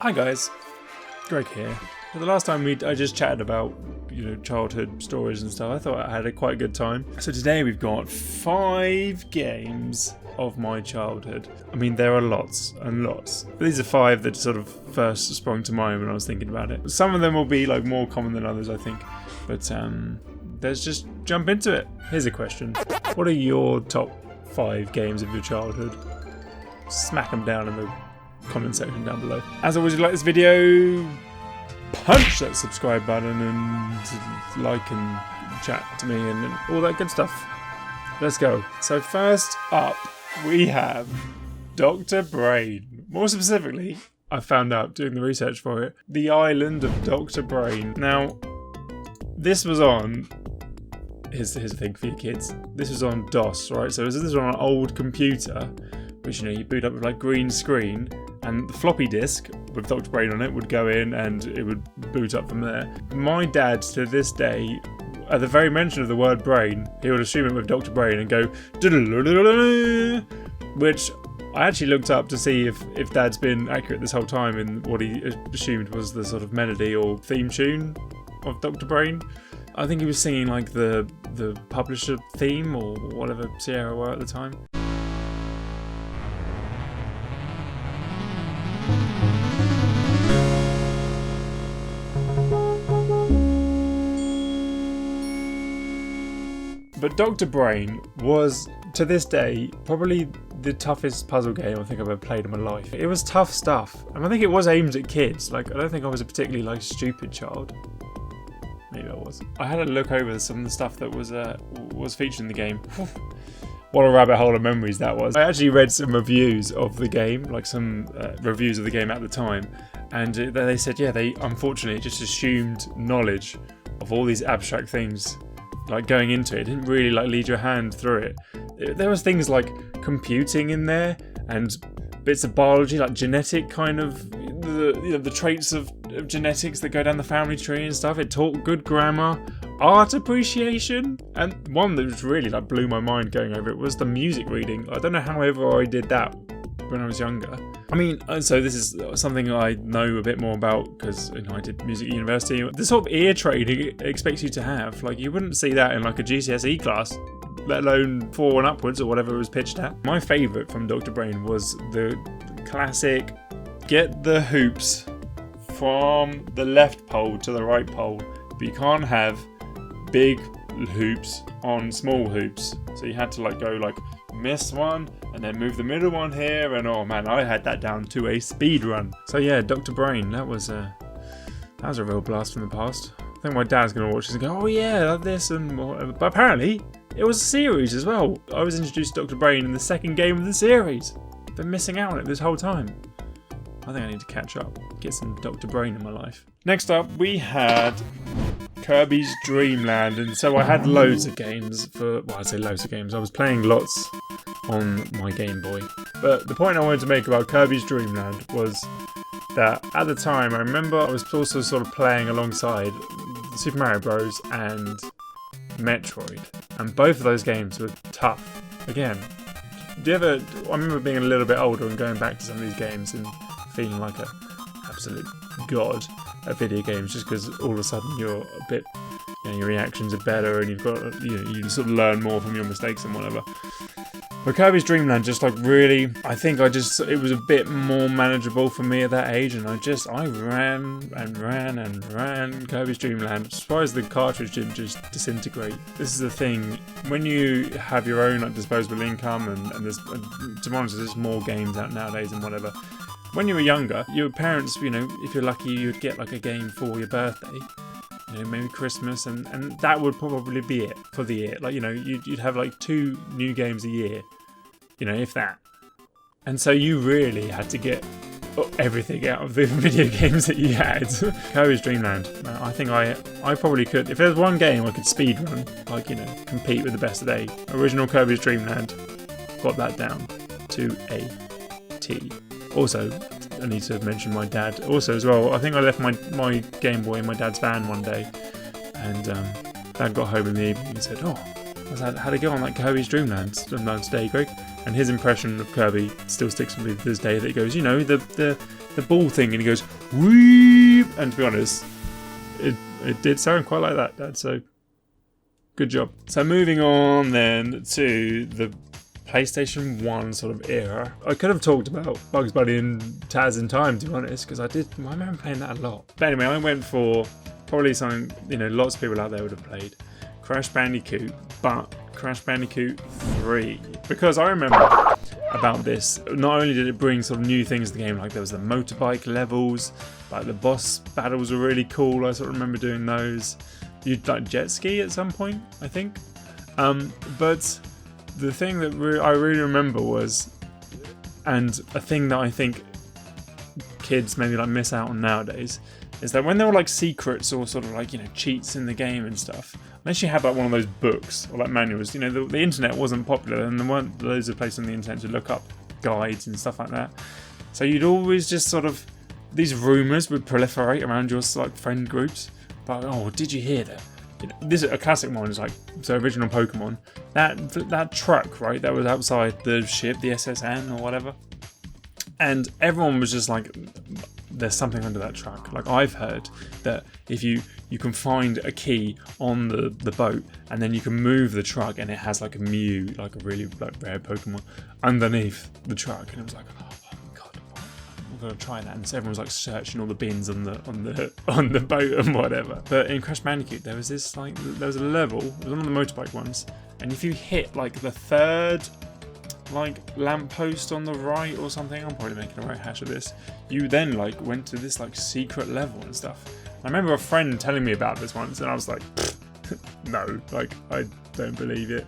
Hi guys, Greg here. For the last time I just chatted about, childhood stories and stuff. I thought I had a quite good time. So today we've got 5 games of my childhood. I mean, there are lots and lots. But these are 5 that sort of first sprung to mind when I was thinking about it. Some of them will be like more common than others, I think. But let's just jump into it. Here's a question. What are your top 5 games of your childhood? Smack them down in the comment section down below. As always, if you like this video, punch that subscribe button and like and chat to me and all that good stuff. Let's go. So first up, we have Dr. Brain. More specifically, I found out doing the research for it, the island of Dr. Brain. Now, this was on, here's the thing for you kids, this was on DOS, right? So this was on an old computer, which you boot up with like green screen, and the floppy disk with Dr. Brain on it would go in and it would boot up from there. My dad, to this day, at the very mention of the word brain, he would assume it with Dr. Brain and go, which I actually looked up to see if Dad's been accurate this whole time in what he assumed was the sort of melody or theme tune of Dr. Brain. I think he was singing like the publisher theme or whatever Sierra were at the time. But Dr. Brain was, to this day, probably the toughest puzzle game I think I've ever played in my life. It was tough stuff, and I think it was aimed at kids. Like, I don't think I was a particularly stupid child. Maybe I was. I had a look over some of the stuff that was featured in the game. What a rabbit hole of memories that was. I actually read some reviews of the game, like some reviews of the game at the time, and they said, yeah, they unfortunately just assumed knowledge of all these abstract things. Like going into it, didn't really lead your hand through it. There was things like computing in there and bits of biology, like genetic kind of the traits of genetics that go down the family tree and stuff. It taught good grammar, art appreciation, and one that just really blew my mind going over it was the music reading. I don't know however I did that when I was younger. I mean, so this is something I know a bit more about because I did music at university. The sort of ear training it expects you to have, you wouldn't see that in a GCSE class, let alone 4 and upwards or whatever it was pitched at. My favourite from Dr. Brain was the classic get the hoops from the left pole to the right pole, but you can't have big hoops on small hoops. So you had to go miss one and then move the middle one here, and oh man, I had that down to a speed run. So yeah, Dr. Brain, that was a real blast from the past. I think my dad's gonna watch this and go, oh yeah, this and whatever. But apparently it was a series as well. I was introduced to Dr. Brain in the second game of the series. Been missing out on it this whole time. I think I need to catch up, get some Dr. Brain in my life. Next up, we had Kirbys Dreamland, and so I had loads of games I say loads of games. I was playing lots on my Game Boy. But the point I wanted to make about Kirbys Dreamland was that at the time, I remember I was also sort of playing alongside Super Mario Bros. And Metroid, and both of those games were tough. Again, I remember being a little bit older and going back to some of these games and feeling like an absolute god at video games, just because all of a sudden you're a bit, your reactions are better and you've got, you sort of learn more from your mistakes and whatever. But Kirbys Dreamland just really, I think it was a bit more manageable for me at that age, and I ran and ran and ran Kirbys Dreamland. I'm surprised the cartridge didn't just disintegrate. This is the thing, when you have your own disposable income and there's, to be honest, there's more games out nowadays and whatever. When you were younger, your parents, if you're lucky, you'd get a game for your birthday. Maybe Christmas, and that would probably be it for the year. You'd have 2 new games a year, if that. And so you really had to get everything out of the video games that you had. Kirbys Dreamland. I think I probably could, if there's one game I could speedrun, compete with the best of the day. Original Kirbys Dreamland. Got that down to a T. Also, I need to mention my dad also as well. I think I left my Game Boy in my dad's van one day, and Dad got home in the evening and said, oh, how to go on like Kirbys Dreamland today, Greg. And his impression of Kirby still sticks with me to this day. That he goes, you know, the ball thing, and he goes, weep. And to be honest, it did sound quite like that, Dad. So good job. So moving on then to the PlayStation 1 sort of era. I could have talked about Bugs Bunny and Taz in Time, to be honest, because I remember playing that a lot. But anyway, I went for probably something, you know, lots of people out there would have played. Crash Bandicoot, but Crash Bandicoot 3. Because I remember about this, not only did it bring sort of new things to the game, like there was the motorbike levels, like the boss battles were really cool, I sort of remember doing those. You'd like jet ski at some point, I think. But the thing that I really remember was, and a thing that I think kids maybe like miss out on nowadays, is that when there were like secrets or sort of like, you know, cheats in the game and stuff, unless you had like one of those books or like manuals, you know, the internet wasn't popular and there weren't loads of places on the internet to look up guides and stuff like that. So you'd always just sort of, these rumours would proliferate around your like friend groups. But oh, did you hear that? You know, this is a classic one. Is like, so original Pokemon. That truck, right? That was outside the ship, the SSN or whatever. And everyone was just like, there's something under that truck. Like I've heard that if you can find a key on the boat, and then you can move the truck, and it has like a Mew, like a really like rare Pokemon, underneath the truck, and it was like, oh my god, I'm gonna try that. And so everyone was like searching all the bins on the boat and whatever. But in Crash Bandicoot, there was this like, there was a level, it was one of the motorbike ones, and if you hit like the third like lamppost on the right or something, I'm probably making a right hash of this, you then like went to this like secret level and stuff. I remember a friend telling me about this once, and I was like, no, like I don't believe it,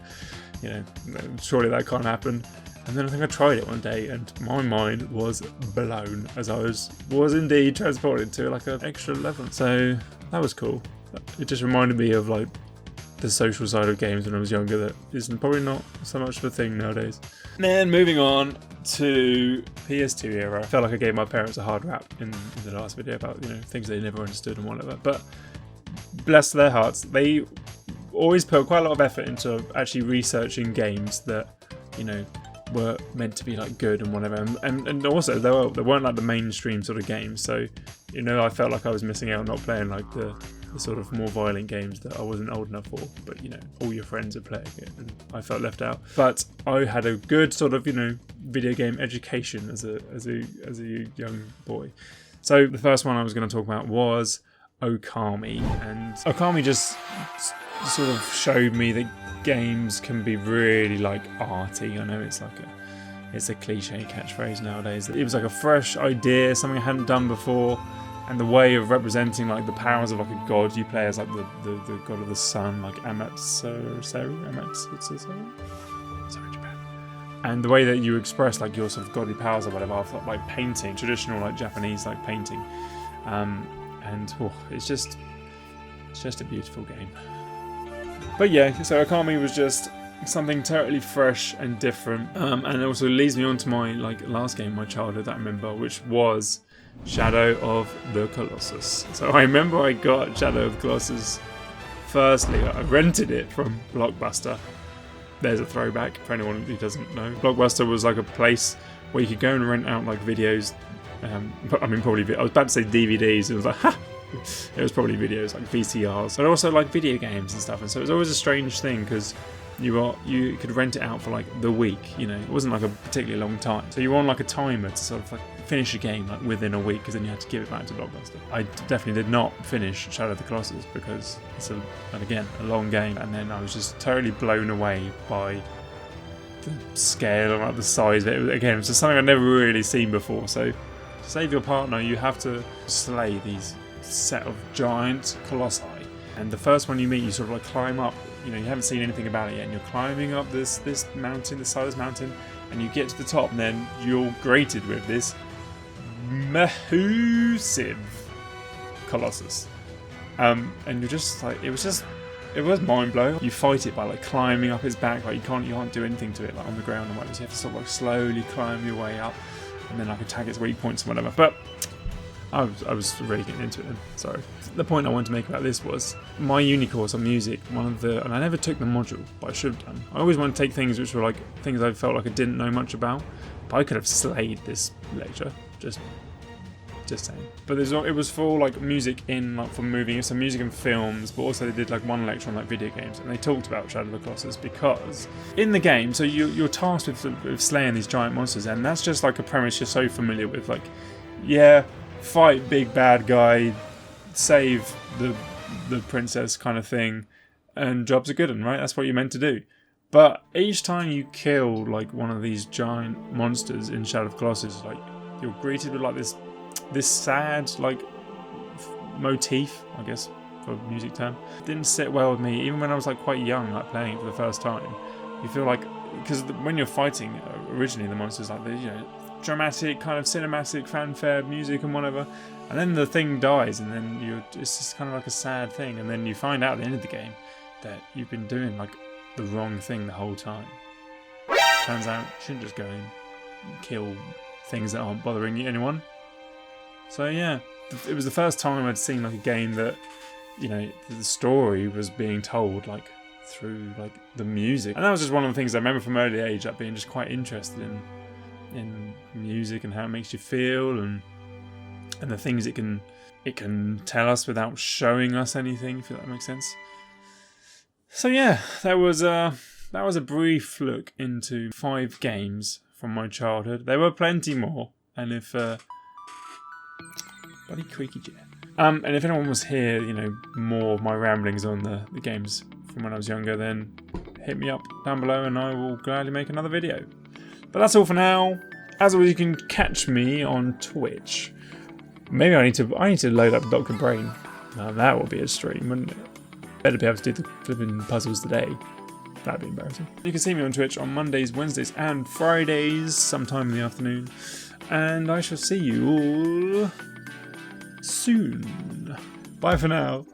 you know, surely that can't happen. And then I think I tried it one day, and my mind was blown as I was indeed transported to like an extra level. So that was cool. It just reminded me of like the social side of games when I was younger that is probably not so much of a thing nowadays. And then moving on to PS2 era. I felt like I gave my parents a hard rap in the last video about, you know, things they never understood and whatever. But bless their hearts, they always put quite a lot of effort into actually researching games that, you know, were meant to be like good and whatever. And also they weren't like the mainstream sort of games. So, you know, I felt like I was missing out not playing like the sort of more violent games that I wasn't old enough for, but you know, all your friends are playing it and I felt left out. But I had a good sort of, you know, video game education as a young boy. So the first one I was going to talk about was Okami, and Okami just sort of showed me that games can be really like arty. I know it's a cliche catchphrase nowadays. It was like a fresh idea, something I hadn't done before. And the way of representing like the powers of like a god, you play as like the god of the sun, like Amatsu, sorry, Japan. And the way that you express like your sort of godly powers or whatever, I thought like painting, traditional like Japanese like painting, and it's just a beautiful game. But yeah, so Okami was just something totally fresh and different, and it also leads me on to my like last game, my childhood that I remember, which was Shadow of the Colossus. So I remember I got Shadow of the Colossus. Firstly, I rented it from Blockbuster. There's a throwback for anyone who doesn't know. Blockbuster was like a place where you could go and rent out like videos. I mean, probably I was about to say DVDs. It was like, it was probably videos like VCRs, but also like video games and stuff. And so it was always a strange thing because you could rent it out for like the week. You know, it wasn't like a particularly long time. So you were on like a timer to sort of like finish a game like within a week, because then you had to give it back to Blockbuster. I definitely did not finish Shadow of the Colossus because it's a long game, and then I was just totally blown away by the scale and like the size of it. Again, it's just something I'd never really seen before. So to save your partner, you have to slay these set of giant colossi, and the first one you meet, you sort of like climb up. You know, you haven't seen anything about it yet, and you're climbing up this mountain, the side of this mountain, and you get to the top, and then you're greeted with this massive Colossus, and you're just like, it was mind blowing. You fight it by like climbing up its back, like you can't do anything to it like on the ground and whatever. So you have to sort of like slowly climb your way up, and then like attack its weak points and whatever. But I was really getting into it then, sorry. The point I wanted to make about this was, my uni course on music, and I never took the module, but I should have done. I always wanted to take things which were like, things I felt like I didn't know much about, but I could have slayed this lecture, just saying. But it was for like music for movies, so music and films, but also they did like one lecture on like video games, and they talked about Shadow of the Colossus because in the game, so you're tasked with slaying these giant monsters, and that's just like a premise you're so familiar with, like, yeah, fight big bad guy, save the princess kind of thing, and jobs are good, and right, that's what you're meant to do. But each time you kill like one of these giant monsters in Shadow of the Colossus, like, you're greeted with like this sad like motif, I guess, for a music term. It didn't sit well with me, even when I was like quite young, like playing it for the first time. You feel like, because when you're fighting originally the monsters, like, you know, dramatic kind of cinematic fanfare music and whatever, and then the thing dies, and then it's just kind of like a sad thing, and then you find out at the end of the game that you've been doing like the wrong thing the whole time. Turns out you shouldn't just go and kill things that aren't bothering anyone. So yeah, it was the first time I'd seen like a game that, you know, the story was being told like through like the music, and that was just one of the things I remember from early age, like being just quite interested in music and how it makes you feel, and the things it can tell us without showing us anything, if that makes sense. So yeah, that was a brief look into 5 games from my childhood. There were plenty more, and if bloody creaky chair. And if anyone was here, you know, more of my ramblings on the games from when I was younger, then hit me up down below and I will gladly make another video. But that's all for now. As always, you can catch me on Twitch. Maybe I need to load up Dr. Brain. Now that would be a stream, wouldn't it? Better be able to do the flipping puzzles today. That'd be embarrassing. You can see me on Twitch on Mondays, Wednesdays and Fridays, sometime in the afternoon. And I shall see you all soon. Bye for now.